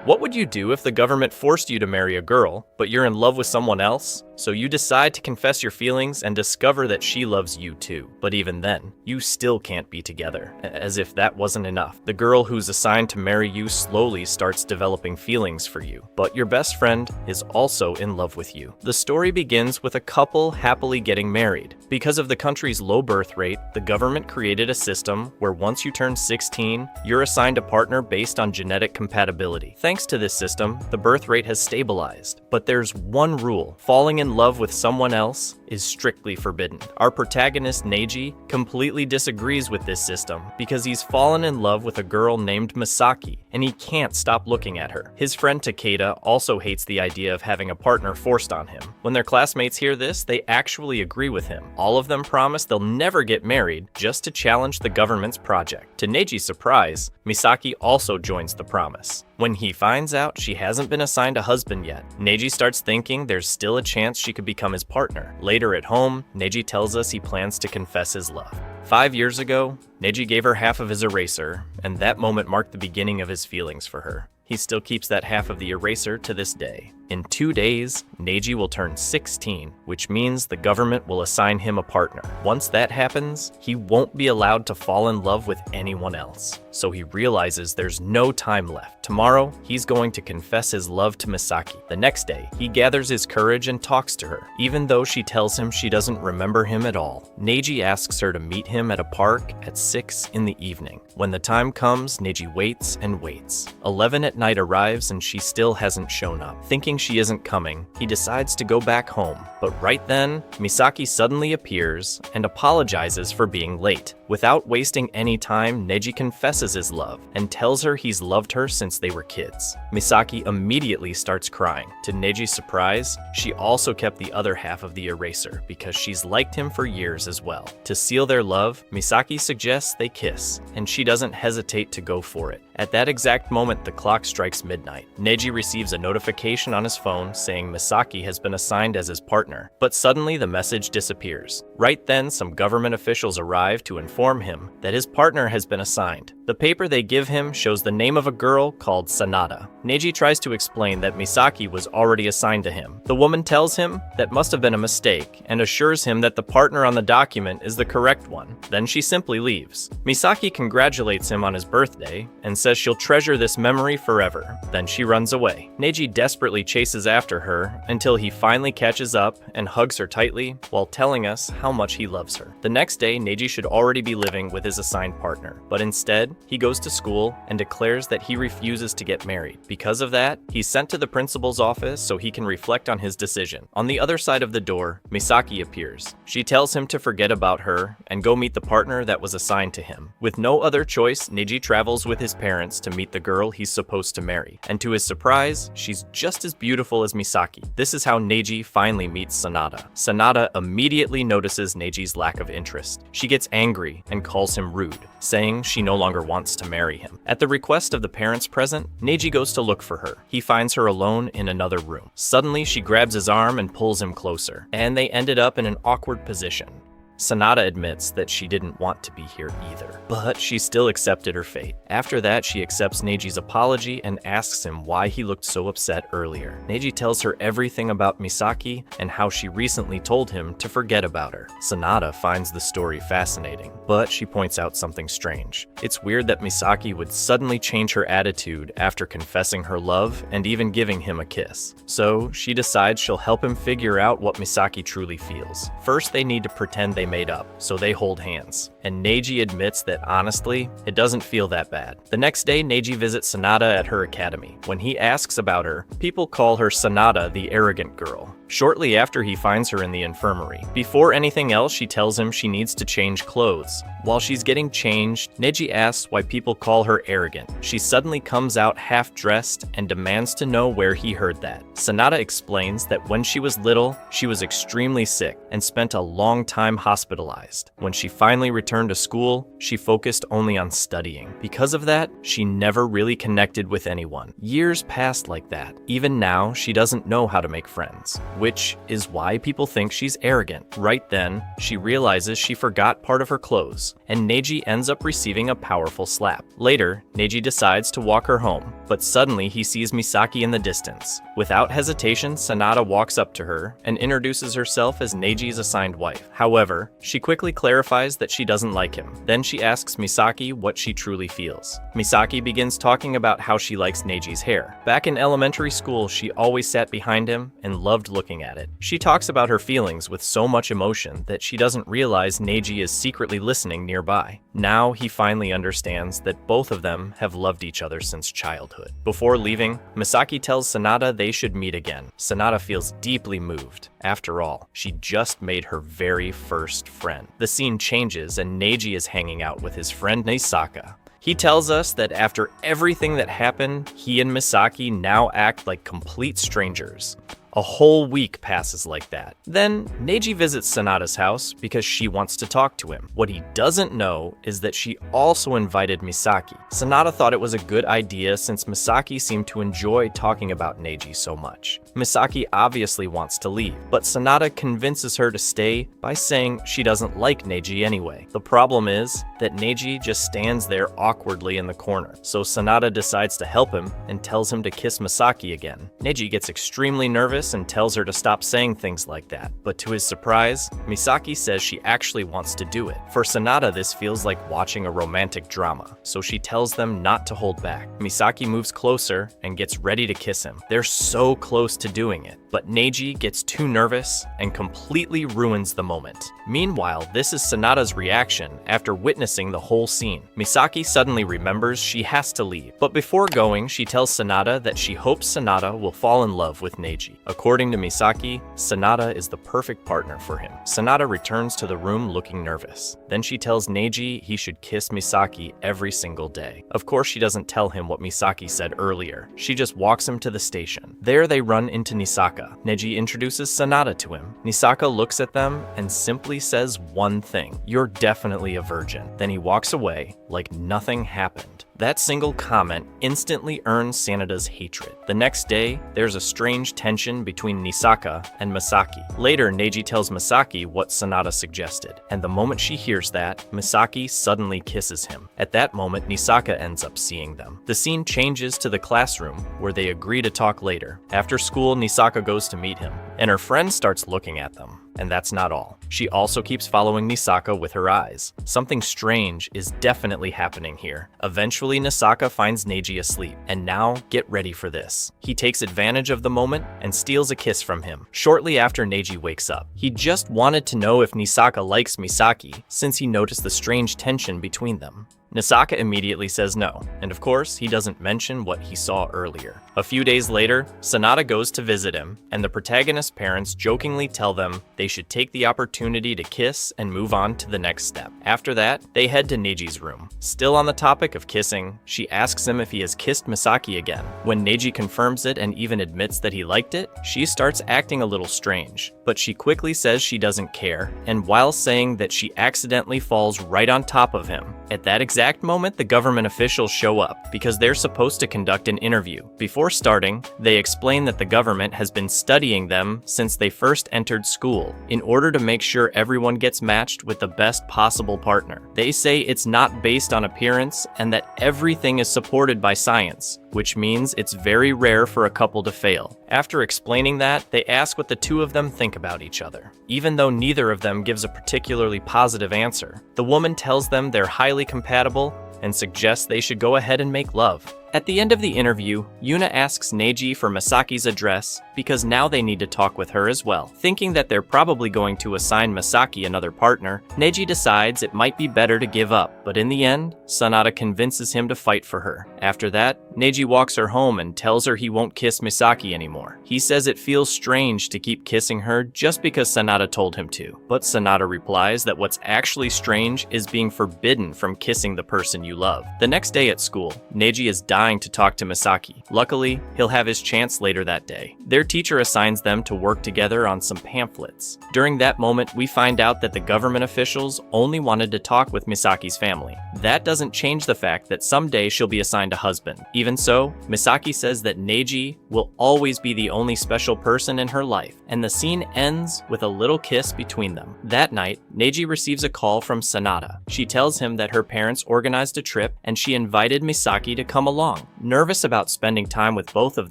What would you do if the government forced you to marry a girl, but you're in love with someone else? So you decide to confess your feelings and discover that she loves you too. But even then, you still can't be together. As if that wasn't enough, the girl who's assigned to marry you slowly starts developing feelings for you. But your best friend is also in love with you. The story begins with a couple happily getting married. Because of the country's low birth rate, the government created a system where once you turn 16, you're assigned a partner based on genetic compatibility. Thanks to this system, the birth rate has stabilized. But there's one rule: falling in love with someone else is strictly forbidden. Our protagonist, Neji, completely disagrees with this system because he's fallen in love with a girl named Misaki, and he can't stop looking at her. His friend Takeda also hates the idea of having a partner forced on him. When their classmates hear this, they actually agree with him. All of them promise they'll never get married just to challenge the government's project. To Neji's surprise, Misaki also joins the promise. When he finds out she hasn't been assigned a husband yet, Neji starts thinking there's still a chance she could become his partner. Later at home, Neji tells us he plans to confess his love. 5 years ago, Neji gave her half of his eraser, and that moment marked the beginning of his feelings for her. He still keeps that half of the eraser to this day. In 2 days, Neji will turn 16, which means the government will assign him a partner. Once that happens, he won't be allowed to fall in love with anyone else. So he realizes there's no time left. Tomorrow, he's going to confess his love to Misaki. The next day, he gathers his courage and talks to her, even though she tells him she doesn't remember him at all. Neji asks her to meet him at a park at 6 in the evening. When the time comes, Neji waits and waits. 11 at night arrives and she still hasn't shown up. Thinking she isn't coming, he decides to go back home. But right then, Misaki suddenly appears and apologizes for being late. Without wasting any time, Neji confesses his love and tells her he's loved her since they were kids. Misaki immediately starts crying. To Neji's surprise, she also kept the other half of the eraser because she's liked him for years as well. To seal their love, Misaki suggests they kiss, and she doesn't hesitate to go for it. At that exact moment, the clock strikes midnight. Neji receives a notification on his phone saying Misaki has been assigned as his partner, but suddenly the message disappears. Right then, some government officials arrive to inform him that his partner has been assigned. The paper they give him shows the name of a girl called Sanada. Neji tries to explain that Misaki was already assigned to him. The woman tells him that must have been a mistake and assures him that the partner on the document is the correct one. Then she simply leaves. Misaki congratulates him on his birthday and says she'll treasure this memory forever. Then she runs away. Neji desperately chases after her until he finally catches up and hugs her tightly while telling us how much he loves her. The next day, Neji should already be living with his assigned partner, but instead, he goes to school and declares that he refuses to get married. Because of that, he's sent to the principal's office so he can reflect on his decision. On the other side of the door, Misaki appears. She tells him to forget about her and go meet the partner that was assigned to him. With no other choice, Neji travels with his parents to meet the girl he's supposed to marry. And to his surprise, she's just as beautiful as Misaki. This is how Neji finally meets Sanada. Sanada immediately notices Neji's lack of interest. She gets angry and calls him rude, saying she no longer wants to marry him. At the request of the parents present, Neji goes to look for her. He finds her alone in another room. Suddenly, she grabs his arm and pulls him closer, and they ended up in an awkward position. Sanada admits that she didn't want to be here either, but she still accepted her fate. After that, she accepts Neji's apology and asks him why he looked so upset earlier. Neji tells her everything about Misaki and how she recently told him to forget about her. Sanada finds the story fascinating, but she points out something strange. It's weird that Misaki would suddenly change her attitude after confessing her love and even giving him a kiss. So she decides she'll help him figure out what Misaki truly feels. First, they need to pretend they made up, so they hold hands. And Neji admits that honestly, it doesn't feel that bad. The next day, Neji visits Sanada at her academy. When he asks about her, people call her Sanada the arrogant girl. Shortly after, he finds her in the infirmary. Before anything else, she tells him she needs to change clothes. While she's getting changed, Neji asks why people call her arrogant. She suddenly comes out half-dressed and demands to know where he heard that. Sanada explains that when she was little, she was extremely sick and spent a long time hospitalized hospitalized. When she finally returned to school, she focused only on studying. Because of that, she never really connected with anyone. Years passed like that. Even now, she doesn't know how to make friends, which is why people think she's arrogant. Right then, she realizes she forgot part of her clothes, and Neji ends up receiving a powerful slap. Later, Neji decides to walk her home, but suddenly he sees Misaki in the distance. Without hesitation, Sanada walks up to her and introduces herself as Neji's assigned wife. However, she quickly clarifies that she doesn't like him. Then she asks Misaki what she truly feels. Misaki begins talking about how she likes Neji's hair. Back in elementary school, she always sat behind him and loved looking at it. She talks about her feelings with so much emotion that she doesn't realize Neji is secretly listening nearby. Now he finally understands that both of them have loved each other since childhood. Before leaving, Misaki tells Sanada they should meet again. Sanada feels deeply moved. After all, she just made her very first friend. The scene changes and Neji is hanging out with his friend Nisaka. He tells us that after everything that happened, he and Misaki now act like complete strangers. A whole week passes like that. Then, Neji visits Sanada's house because she wants to talk to him. What he doesn't know is that she also invited Misaki. Sanada thought it was a good idea since Misaki seemed to enjoy talking about Neji so much. Misaki obviously wants to leave, but Sanada convinces her to stay by saying she doesn't like Neji anyway. The problem is that Neji just stands there awkwardly in the corner, so Sanada decides to help him and tells him to kiss Misaki again. Neji gets extremely nervous and tells her to stop saying things like that, but to his surprise, Misaki says she actually wants to do it. For Sanada, this feels like watching a romantic drama, so she tells them not to hold back. Misaki moves closer and gets ready to kiss him. They're so close to doing it, but Neji gets too nervous and completely ruins the moment. Meanwhile, this is Sanada's reaction after witnessing the whole scene. Misaki suddenly remembers she has to leave, but before going, she tells Sanada that she hopes Sanada will fall in love with Neji. According to Misaki, Sanada is the perfect partner for him. Sanada returns to the room looking nervous. Then she tells Neji he should kiss Misaki every single day. Of course, she doesn't tell him what Misaki said earlier. She just walks him to the station. There they run into Nisaka. Neji introduces Sanada to him. Nisaka looks at them and simply says one thing: "You're definitely a virgin." Then he walks away like nothing happened. That single comment instantly earns Sanada's hatred. The next day, there's a strange tension between Nisaka and Misaki. Later, Neji tells Misaki what Sanada suggested, and the moment she hears that, Misaki suddenly kisses him. At that moment, Nisaka ends up seeing them. The scene changes to the classroom, where they agree to talk later. After school, Nisaka goes to meet him, and her friend starts looking at them. And that's not all. She also keeps following Nisaka with her eyes. Something strange is definitely happening here. Eventually, Nisaka finds Neji asleep, and now, get ready for this. He takes advantage of the moment and steals a kiss from him. Shortly after Neji wakes up, he just wanted to know if Nisaka likes Misaki, since he noticed the strange tension between them. Nisaka immediately says no, and of course, he doesn't mention what he saw earlier. A few days later, Sanada goes to visit him, and the protagonist's parents jokingly tell them they should take the opportunity to kiss and move on to the next step. After that, they head to Neji's room. Still on the topic of kissing, she asks him if he has kissed Misaki again. When Neji confirms it and even admits that he liked it, she starts acting a little strange, but she quickly says she doesn't care, and while saying that she accidentally falls right on top of him. At that exact moment, the government officials show up because they're supposed to conduct an interview. Before starting, they explain that the government has been studying them since they first entered school in order to make sure everyone gets matched with the best possible partner. They say it's not based on appearance and that everything is supported by science, which means it's very rare for a couple to fail. After explaining that, they ask what the two of them think about each other. Even though neither of them gives a particularly positive answer, the woman tells them they're highly compatible and suggests they should go ahead and make love. At the end of the interview, Yuna asks Neji for Masaki's address because now they need to talk with her as well. Thinking that they're probably going to assign Misaki another partner, Neji decides it might be better to give up, but in the end, Sanada convinces him to fight for her. After that, Neji walks her home and tells her he won't kiss Misaki anymore. He says it feels strange to keep kissing her just because Sanada told him to, but Sanada replies that what's actually strange is being forbidden from kissing the person you love. The next day at school, Neji is dying dying to talk to Misaki. Luckily, he'll have his chance later that day. Their teacher assigns them to work together on some pamphlets. During that moment, we find out that the government officials only wanted to talk with Misaki's family. That doesn't change the fact that someday she'll be assigned a husband. Even so, Misaki says that Neji will always be the only special person in her life, and the scene ends with a little kiss between them. That night, Neji receives a call from Sanada. She tells him that her parents organized a trip and she invited Misaki to come along. Nervous about spending time with both of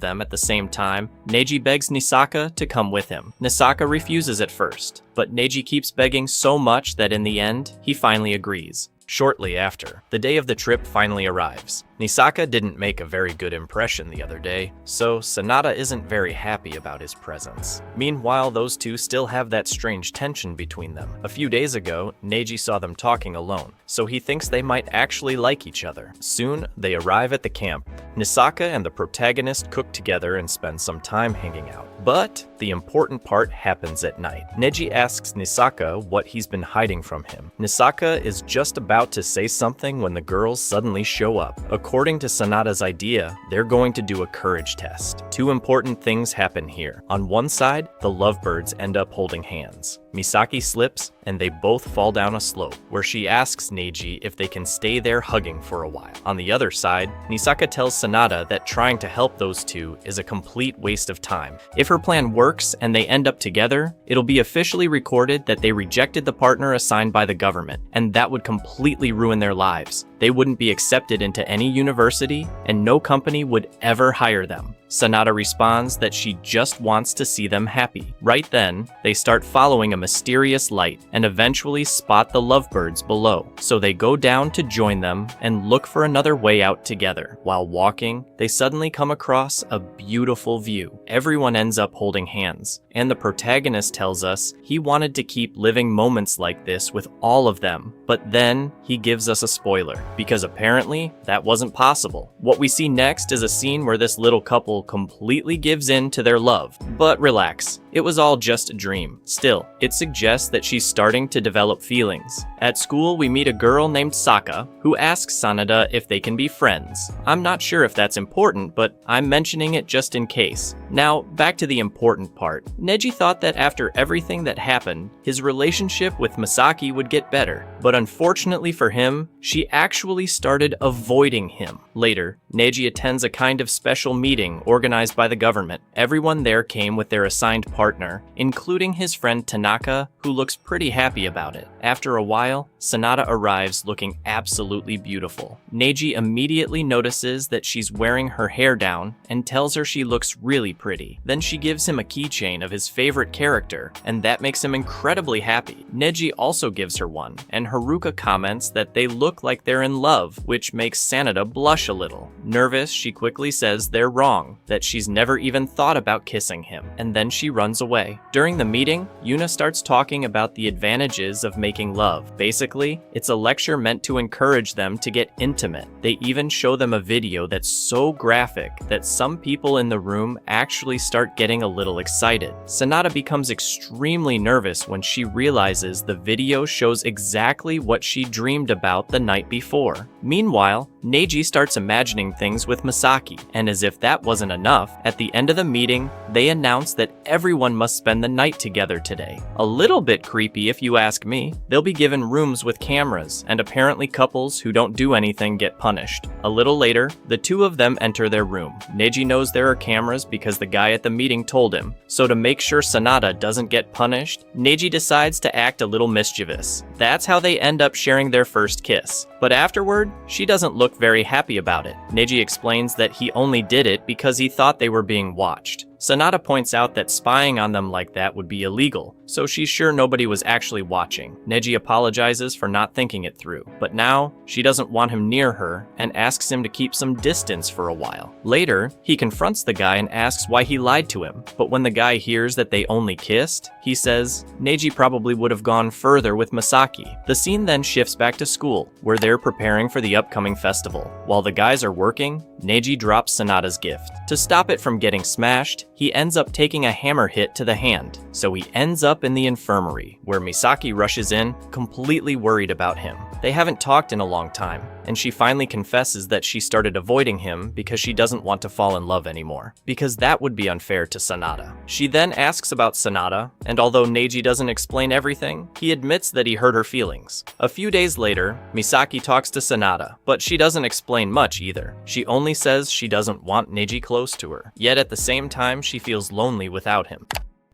them at the same time, Neji begs Nisaka to come with him. Nisaka refuses at first, but Neji keeps begging so much that in the end, he finally agrees. Shortly after, the day of the trip finally arrives. Nisaka didn't make a very good impression the other day, so Sanada isn't very happy about his presence. Meanwhile, those two still have that strange tension between them. A few days ago, Neji saw them talking alone, so he thinks they might actually like each other. Soon, they arrive at the camp. Nisaka and the protagonist cook together and spend some time hanging out. But the important part happens at night. Neji asks Nisaka what he's been hiding from him. Nisaka is just about to say something when the girls suddenly show up. According to Sanada's idea, they're going to do a courage test. Two important things happen here. On one side, the lovebirds end up holding hands. Misaki slips, and they both fall down a slope, where she asks Neji if they can stay there hugging for a while. On the other side, Nisaka tells Sanada that trying to help those two is a complete waste of time. If her plan works and they end up together, it'll be officially recorded that they rejected the partner assigned by the government, and that would completely ruin their lives. They wouldn't be accepted into any university, and no company would ever hire them. Sanada responds that she just wants to see them happy. Right then, they start following a mysterious light and eventually spot the lovebirds below. So they go down to join them and look for another way out together. While walking, they suddenly come across a beautiful view. Everyone ends up holding hands, and the protagonist tells us he wanted to keep living moments like this with all of them. But then he gives us a spoiler, because apparently that wasn't possible. What we see next is a scene where this little couple completely gives in to their love. But relax, it was all just a dream. Still, it suggests that she's starting to develop feelings. At school, we meet a girl named Saka, who asks Sanada if they can be friends. I'm not sure if that's important, but I'm mentioning it just in case. Now, back to the important part. Neji thought that after everything that happened, his relationship with Misaki would get better. But unfortunately for him, she actually started avoiding him. Later, Neji attends a kind of special meeting organized by the government. Everyone there came with their assigned partner, including his friend Tanaka, who looks pretty happy about it. After a while, Sanada arrives looking absolutely beautiful. Neji immediately notices that she's wearing her hair down and tells her she looks really pretty. Then she gives him a keychain of his favorite character, and that makes him incredibly happy. Neji also gives her one, and Haruka comments that they look like they're in love, which makes Sanada blush a little. Nervous, she quickly says they're wrong, that she's never even thought about kissing him, and then she runs away. During the meeting, Yuna starts talking about the advantages of making love. Basically, it's a lecture meant to encourage them to get intimate. They even show them a video that's so graphic that some people in the room actually start getting a little excited. Sanada becomes extremely nervous when she realizes the video shows exactly what she dreamed about the night before. Meanwhile, Neji starts imagining things with Misaki, and as if that wasn't enough, at the end of the meeting, they announce that everyone must spend the night together today. A little bit creepy if you ask me. They'll be given rooms with cameras, and apparently couples who don't do anything get punished. A little later, the two of them enter their room. Neji knows there are cameras because the guy at the meeting told him, so to make sure Sanada doesn't get punished, Neji decides to act a little mischievous. That's how they end up sharing their first kiss. But afterward, she doesn't look very happy about it. Neji explains that he only did it because he thought they were being watched. Sanada points out that spying on them like that would be illegal, so she's sure nobody was actually watching. Neji apologizes for not thinking it through, but now she doesn't want him near her and asks him to keep some distance for a while. Later, he confronts the guy and asks why he lied to him, but when the guy hears that they only kissed, he says Neji probably would have gone further with Misaki. The scene then shifts back to school, where they're preparing for the upcoming festival. While the guys are working, Neji drops Sanada's gift. To stop it from getting smashed, he ends up taking a hammer hit to the hand, so he ends up in the infirmary, where Misaki rushes in, completely worried about him. They haven't talked in a long time, and she finally confesses that she started avoiding him because she doesn't want to fall in love anymore, because that would be unfair to Sanada. She then asks about Sanada, and although Neji doesn't explain everything, he admits that he hurt her feelings. A few days later, Misaki talks to Sanada, but she doesn't explain much either. She only says she doesn't want Neji close to her, yet at the same time she feels lonely without him.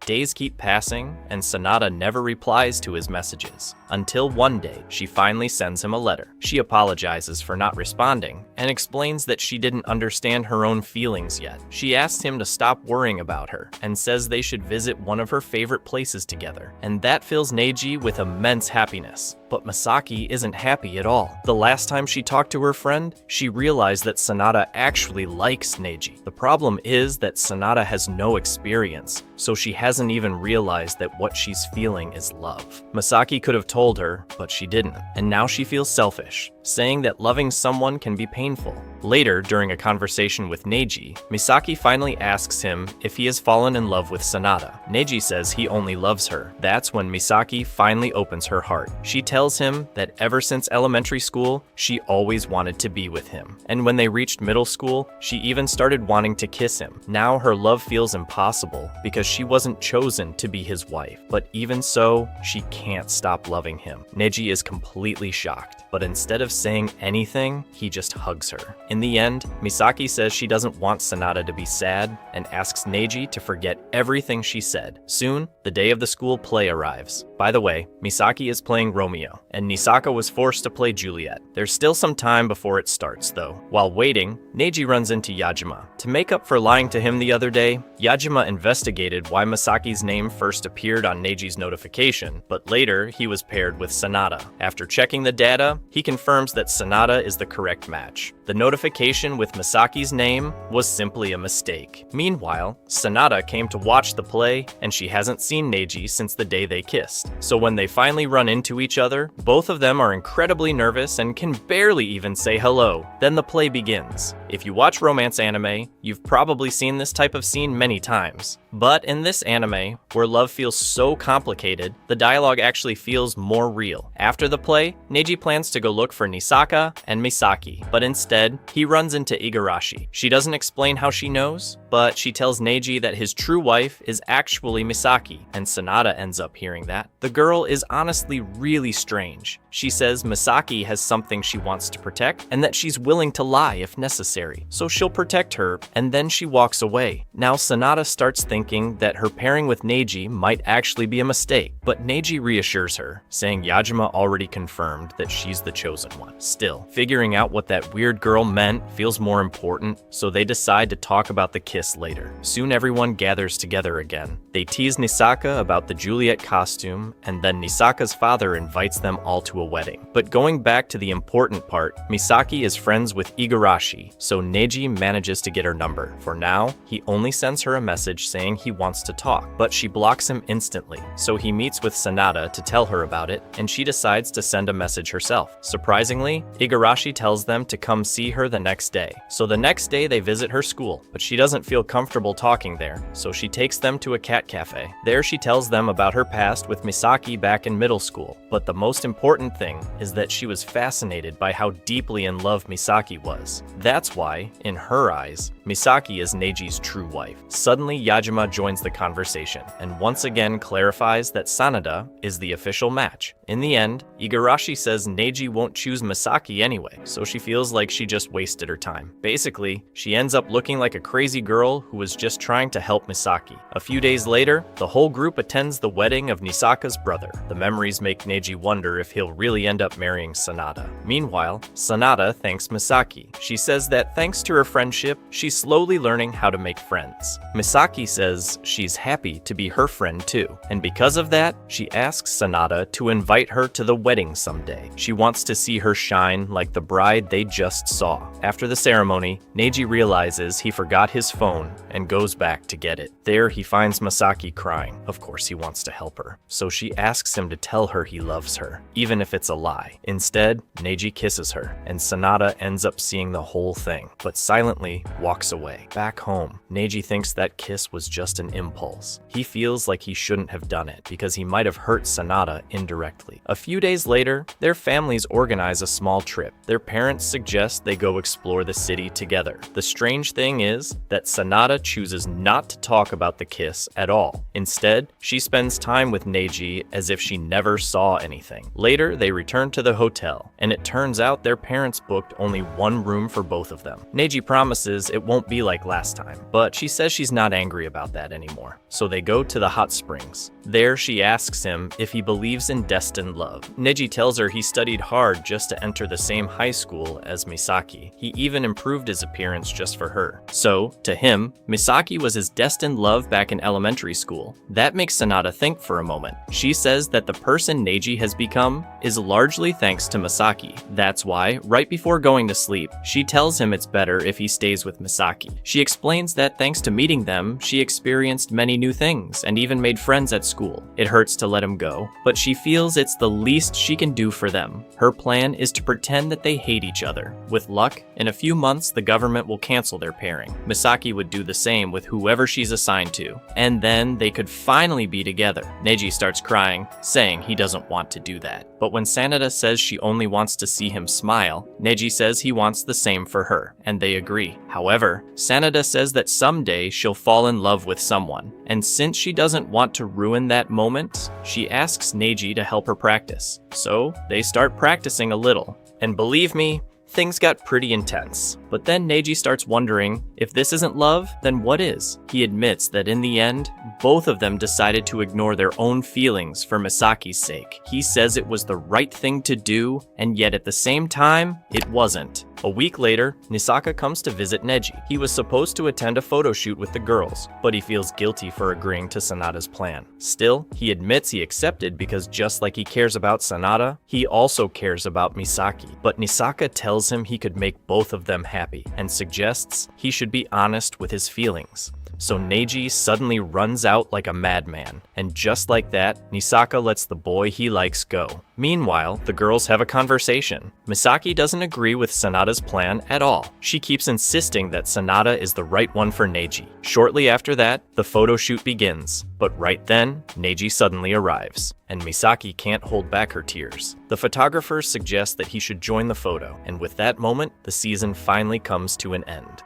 Days keep passing, and Sanada never replies to his messages, until one day she finally sends him a letter. She apologizes for not responding, and explains that she didn't understand her own feelings yet. She asks him to stop worrying about her, and says they should visit one of her favorite places together, and that fills Neji with immense happiness. But Misaki isn't happy at all. The last time she talked to her friend, she realized that Sanada actually likes Neji. The problem is that Sanada has no experience, so she hasn't even realized that what she's feeling is love. Misaki could have told her, but she didn't, and now she feels selfish, saying that loving someone can be painful. Later, during a conversation with Neji, Misaki finally asks him if he has fallen in love with Sanada. Neji says he only loves her. That's when Misaki finally opens her heart. She tells him that ever since elementary school, she always wanted to be with him. And when they reached middle school, she even started wanting to kiss him. Now her love feels impossible because she wasn't chosen to be his wife. But even so, she can't stop loving him. Neji is completely shocked, but instead of saying anything, he just hugs her. In the end, Misaki says she doesn't want Sanada to be sad and asks Neji to forget everything she said. Soon, the day of the school play arrives. By the way, Misaki is playing Romeo, and Nisaka was forced to play Juliet. There's still some time before it starts, though. While waiting, Neji runs into Yajima. To make up for lying to him the other day, Yajima investigated why Misaki's name first appeared on Neji's notification, but later he was paired with Sanada. After checking the data, he confirms that Sanada is the correct match. The notification with Misaki's name was simply a mistake. Meanwhile, Sanada came to watch the play, and she hasn't seen Neji since the day they kissed. So when they finally run into each other, both of them are incredibly nervous and can barely even say hello. Then the play begins. If you watch romance anime, you've probably seen this type of scene many times. But in this anime, where love feels so complicated, the dialogue actually feels more real. After the play, Neji plans to go look for Nisaka and Misaki, but instead, he runs into Igarashi. She doesn't explain how she knows, but she tells Neji that his true wife is actually Misaki, and Sanada ends up hearing that. The girl is honestly really strange. She says Misaki has something she wants to protect, and that she's willing to lie if necessary, so she'll protect her, and then she walks away. Now Sanada starts thinking that her pairing with Neji might actually be a mistake, but Neji reassures her, saying Yajima already confirmed that she's the chosen one. Still, figuring out what that weird girl meant feels more important, so they decide to talk about the kiss later. Soon everyone gathers together again. They tease Nisaka about the Juliet costume, and then Nisaka's father invites them all to a wedding. But going back to the important part, Misaki is friends with Igarashi, so Neji manages to get her number. For now, he only sends her a message saying he wants to talk, but she blocks him instantly, so he meets with Sanada to tell her about it, and she decides to send a message herself. Surprisingly, Igarashi tells them to come see her the next day. So the next day they visit her school, but she doesn't feel comfortable talking there, so she takes them to a cat cafe. There she tells them about her past with Misaki back in middle school, but the most important thing is that she was fascinated by how deeply in love Misaki was. That's why, in her eyes, Misaki is Neji's true wife. Suddenly, Yajima joins the conversation, and once again clarifies that Sanada is the official match. In the end, Igarashi says Neji won't choose Misaki anyway, so she feels like she just wasted her time. Basically, she ends up looking like a crazy girl who was just trying to help Misaki. A few days later, the whole group attends the wedding of Nisaka's brother. The memories make Neji wonder if he'll really end up marrying Sanada. Meanwhile, Sanada thanks Misaki. She says that thanks to her friendship, she's slowly learning how to make friends. Misaki says she's happy to be her friend too, and because of that, she asks Sanada to invite her to the wedding someday. She wants to see her shine like the bride they just saw. After the ceremony, Neji realizes he forgot his phone and goes back to get it. There he finds Misaki crying. Of course he wants to help her, so she asks him to tell her he loves her, even if if it's a lie. Instead, Neji kisses her, and Sanada ends up seeing the whole thing, but silently walks away. Back home, Neji thinks that kiss was just an impulse. He feels like he shouldn't have done it because he might have hurt Sanada indirectly. A few days later, their families organize a small trip. Their parents suggest they go explore the city together. The strange thing is that Sanada chooses not to talk about the kiss at all. Instead, she spends time with Neji as if she never saw anything. Later, they return to the hotel, and it turns out their parents booked only one room for both of them. Neji promises it won't be like last time, but she says she's not angry about that anymore. So they go to the hot springs. There, she asks him if he believes in destined love. Neji tells her he studied hard just to enter the same high school as Misaki. He even improved his appearance just for her. So, to him, Misaki was his destined love back in elementary school. That makes Sanada think for a moment. She says that the person Neji has become is largely thanks to Misaki. That's why, right before going to sleep, she tells him it's better if he stays with Misaki. She explains that thanks to meeting them, she experienced many new things and even made friends at school. It hurts to let him go, but she feels it's the least she can do for them. Her plan is to pretend that they hate each other. With luck, in a few months the government will cancel their pairing. Misaki would do the same with whoever she's assigned to, and then they could finally be together. Neji starts crying, saying he doesn't want to do that. But when Sanada says she only wants to see him smile, Neji says he wants the same for her, and they agree. However, Sanada says that someday she'll fall in love with someone, and since she doesn't want to ruin that moment, she asks Neji to help her practice. So, they start practicing a little. And believe me, things got pretty intense. But then Neji starts wondering, if this isn't love, then what is? He admits that in the end, both of them decided to ignore their own feelings for Misaki's sake. He says it was the right thing to do, and yet at the same time, it wasn't. A week later, Nisaka comes to visit Neji. He was supposed to attend a photo shoot with the girls, but he feels guilty for agreeing to Sanada's plan. Still, he admits he accepted because just like he cares about Sanada, he also cares about Misaki. But Nisaka tells him he could make both of them happy, and suggests he should be honest with his feelings. So Neji suddenly runs out like a madman, and just like that, Nisaka lets the boy he likes go. Meanwhile, the girls have a conversation. Misaki doesn't agree with Sanada's plan at all. She keeps insisting that Sanada is the right one for Neji. Shortly after that, the photo shoot begins, but right then, Neji suddenly arrives, and Misaki can't hold back her tears. The photographer suggests that he should join the photo, and with that moment, the season finally comes to an end.